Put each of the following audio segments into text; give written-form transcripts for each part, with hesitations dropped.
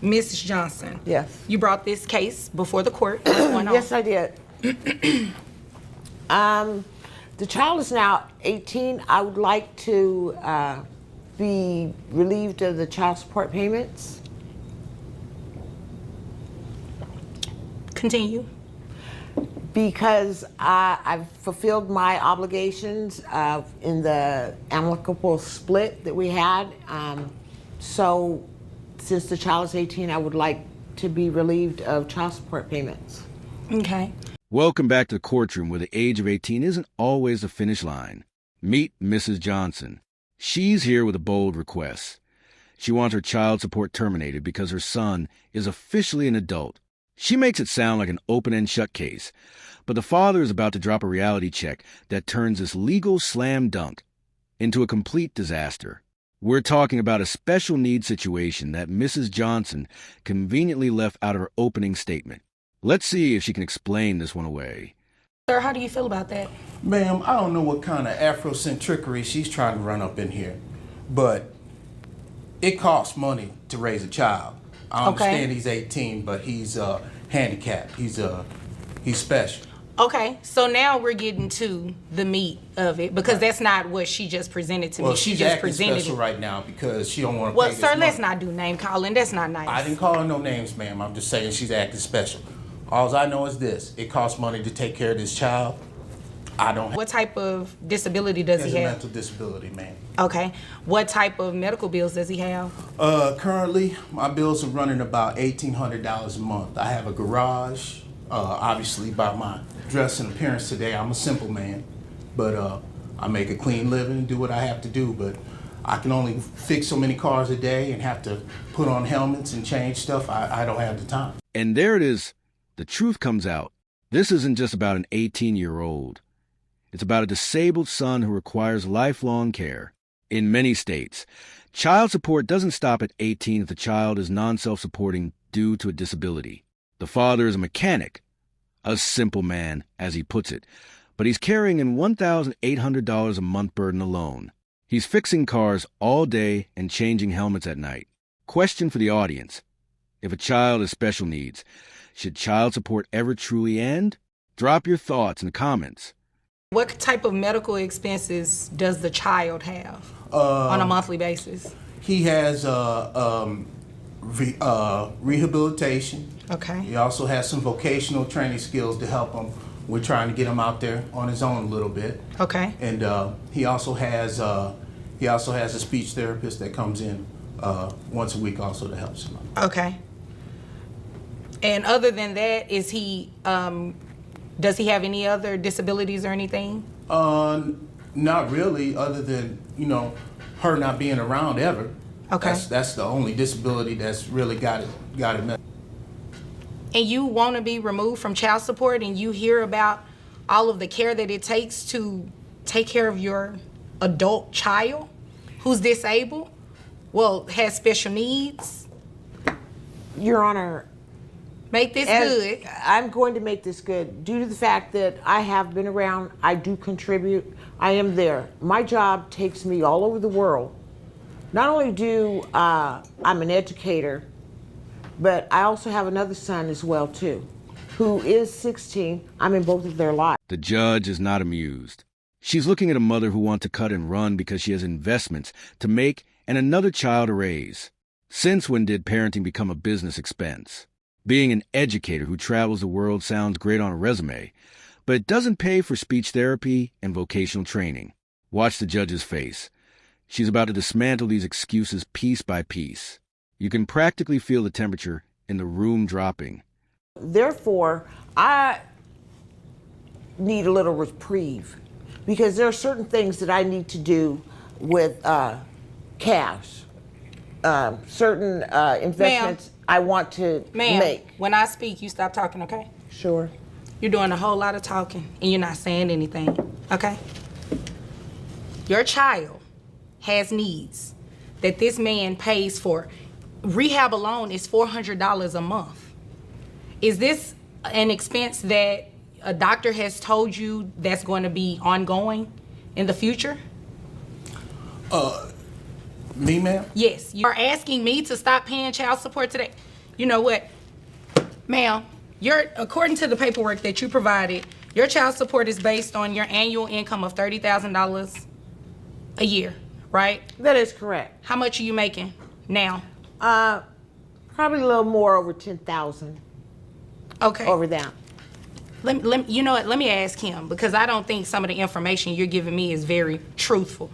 Mrs. Johnson. Yes. You brought this case before the court. What's going on? Yes, I did. The child is now 18. I would like to be relieved of the child support payments. Continue. Because I've fulfilled my obligations in the amicable split that we had. So since the child is 18, I would like to be relieved of child support payments. Okay. Welcome back to the courtroom, where the age of 18 isn't always the finish line. Meet Mrs. Johnson. She's here with a bold request. She wants her child support terminated because her son is officially an adult. She makes it sound like an open and shut case, but the father is about to drop a reality check that turns this legal slam dunk into a complete disaster. We're talking about a special needs situation that Mrs. Johnson conveniently left out of her opening statement. Let's see if she can explain this one away. Sir, how do you feel about that? Ma'am, I don't know what kind of Afrocentrickery she's trying to run up in here, but it costs money to raise a child. I understand he's 18, but he's handicapped. He's special. Okay, so now we're getting to the meat of it, because that's not what she just presented to me. Well, She she's just acting presented special it. right now because she don't want to Well, pay this sir, let's money. not do name calling. That's not nice. I didn't call her no names, ma'am. I'm just saying she's acting special. All I know is this: it costs money to take care of this child. I don't have. What type of disability does He has he a have? mental disability, ma'am. Okay. What type of medical bills does he have? Currently, my bills are running about $1,800 a month. I have a garage. Obviously, by my dress and appearance today, I'm a simple man, but I make a clean living and do what I have to do. But I can only fix so many cars a day and have to put on helmets and change stuff. I don't have the time. And there it is. The truth comes out. This isn't just about an 18-year-old. It's about a disabled son who requires lifelong care. In many states, child support doesn't stop at 18 if the child is non-self-supporting due to a disability. The father is a mechanic, a simple man, as he puts it, but he's carrying an $1,800 a month burden alone. He's fixing cars all day and changing helmets at night. Question for the audience: if a child has special needs, should child support ever truly end? Drop your thoughts in the comments. What type of medical expenses does the child have on a monthly basis? He has rehabilitation. Okay. He also has some vocational training skills to help him. We're trying to get him out there on his own a little bit. Okay. And he also has a speech therapist that comes in once a week also to help him out. Okay. And other than that, is he does he have any other disabilities or anything? Not really, other than, her not being around ever. Okay. That's the only disability that's really got it messed. And you want to be removed from child support, and you hear about all of the care that it takes to take care of your adult child who's disabled, well, has special needs. Your Honor, Make this good. I'm going to make this good due to the fact that I have been around. I do contribute. I am there. My job takes me all over the world. Not only do I'm an educator, but I also have another son as well too, who is 16. I'm in both of their lives. The judge is not amused. She's looking at a mother who wants to cut and run because she has investments to make and another child to raise. Since when did parenting become a business expense? Being an educator who travels the world sounds great on a resume, but it doesn't pay for speech therapy and vocational training. Watch the judge's face. She's about to dismantle these excuses piece by piece. You can practically feel the temperature in the room dropping. Therefore, I need a little reprieve because there are certain things that I need to do with cash. Certain investments I want to make. When I speak, you stop talking, okay? Sure. You're doing a whole lot of talking, and you're not saying anything, okay? Your child has needs that this man pays for. Rehab alone is $400 a month. Is this an expense that a doctor has told you that's going to be ongoing in the future? Me, ma'am? Yes. You are asking me to stop paying child support today? You know what, ma'am? According to the paperwork that you provided, your child support is based on your annual income of $30,000 a year, right? That is correct. How much are you making now? Probably a little more over 10,000 Okay. over that. You know what? Let me ask him, because I don't think some of the information you're giving me is very truthful.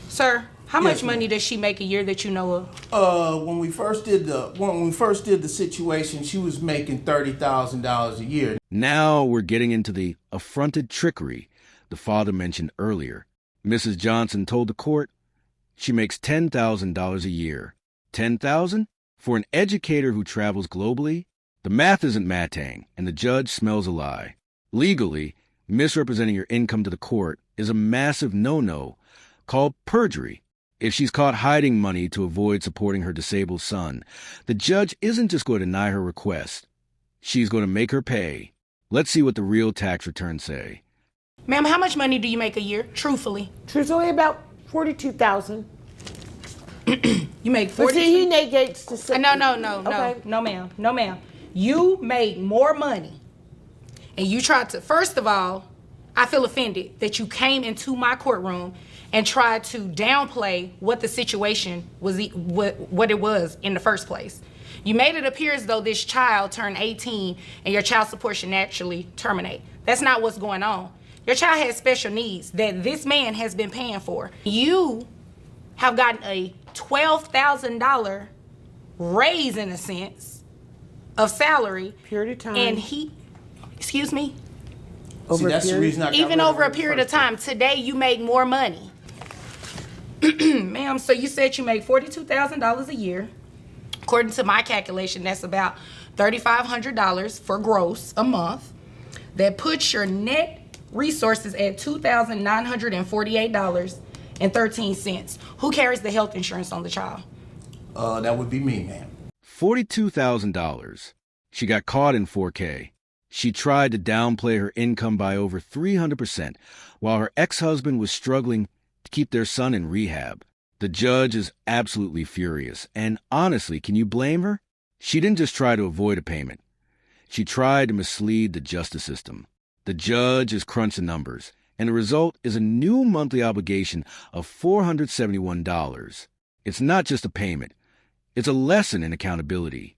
Sir, how Yes, much ma'am. money does she make a year that you know of? When we first did the situation, she was making $30,000 a year. Now we're getting into the affronted trickery the father mentioned earlier. Mrs. Johnson told the court she makes $10,000 a year. $10,000 for an educator who travels globally? The math isn't matang, and the judge smells a lie. Legally, misrepresenting your income to the court is a massive no-no called perjury. If she's caught hiding money to avoid supporting her disabled son, the judge isn't just going to deny her request. She's going to make her pay. Let's see what the real tax returns say. Ma'am, how much money do you make a year, truthfully? Truthfully, about 42,000. You make But 40. see, he negates the. Okay. No, ma'am. No, ma'am. You made more money, and you tried to. First of all, I feel offended that you came into my courtroom and tried to downplay what the situation was, what it was in the first place. You made it appear as though this child turned 18 and your child support should naturally terminate. That's not what's going on. Your child has special needs that this man has been paying for. You have gotten a $12,000 raise, in a sense, of salary. Period of time. And he, excuse me? See, that's the reason I got rid Even of over her a in the period of first place. time. Today, you make more money. Ma'am, so you said you make $42,000 a year. According to my calculation, that's about $3,500 for gross a month. That puts your net resources at $2,948.13. Who carries the health insurance on the child? That would be me, ma'am. $42,000. She got caught in 4K. She tried to downplay her income by over 300%, while her ex-husband was struggling to keep their son in rehab. The judge is absolutely furious, and honestly, can you blame her? She didn't just try to avoid a payment. She tried to mislead the justice system. The judge has crunched the numbers, and the result is a new monthly obligation of $471. It's not just a payment. It's a lesson in accountability.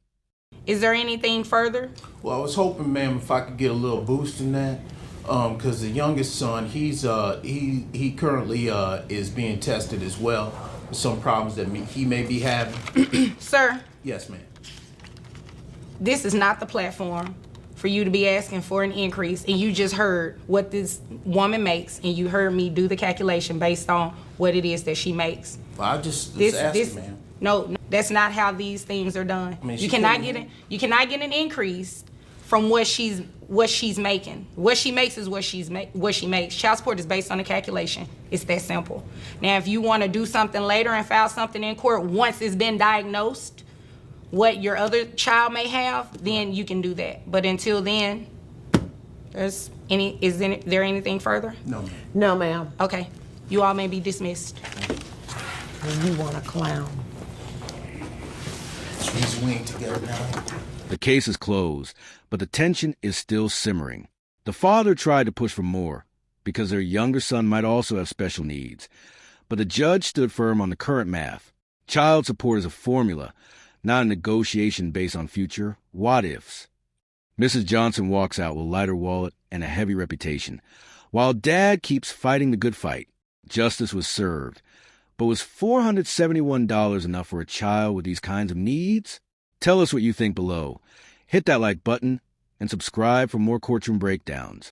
Is there anything further? Well, I was hoping, ma'am, if I could get a little boost in that, because the youngest son, he currently is being tested as well for some problems that he may be having. Sir, Yes, ma'am. this is not the platform for you to be asking for an increase, and you just heard what this woman makes, and you heard me do the calculation based on what it is that she makes. Well, I just was asking, ma'am. No, that's not how these things are done. I mean, you she cannot couldn't- you cannot get an increase from what she's making. What she makes is what she makes. Child support is based on a calculation. It's that simple. Now, if you want to do something later and file something in court once it's been diagnosed, what your other child may have, then you can do that. But until then, is there anything further? No, ma'am. No, ma'am. Okay, you all may be dismissed. And you want a clown. Squeeze a wing together now. The case is closed, but the tension is still simmering. The father tried to push for more because their younger son might also have special needs. But the judge stood firm on the current math. Child support is a formula, not a negotiation based on future what-ifs. Mrs. Johnson walks out with a lighter wallet and a heavy reputation, while Dad keeps fighting the good fight. Justice was served. But was $471 enough for a child with these kinds of needs? Tell us what you think below. Hit that like button and subscribe for more courtroom breakdowns.